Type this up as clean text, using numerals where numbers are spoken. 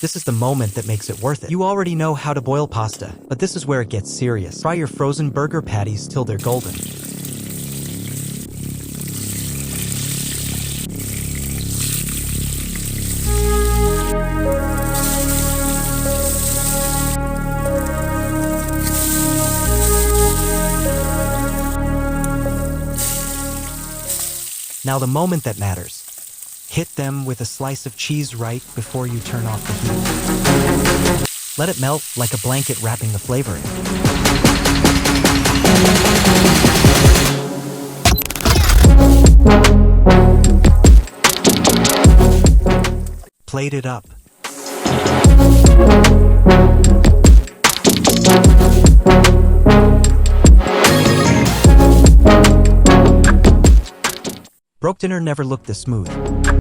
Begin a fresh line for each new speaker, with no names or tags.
This is the moment that makes it worth it. You already know how to boil pasta, but this is where it gets serious. Fry your frozen burger patties till they're golden. Now the moment that matters. Hit them with a slice of cheese right before you turn off the heat. Let it melt like a blanket wrapping the flavor in. Plate it up. Broke dinner never looked this smooth.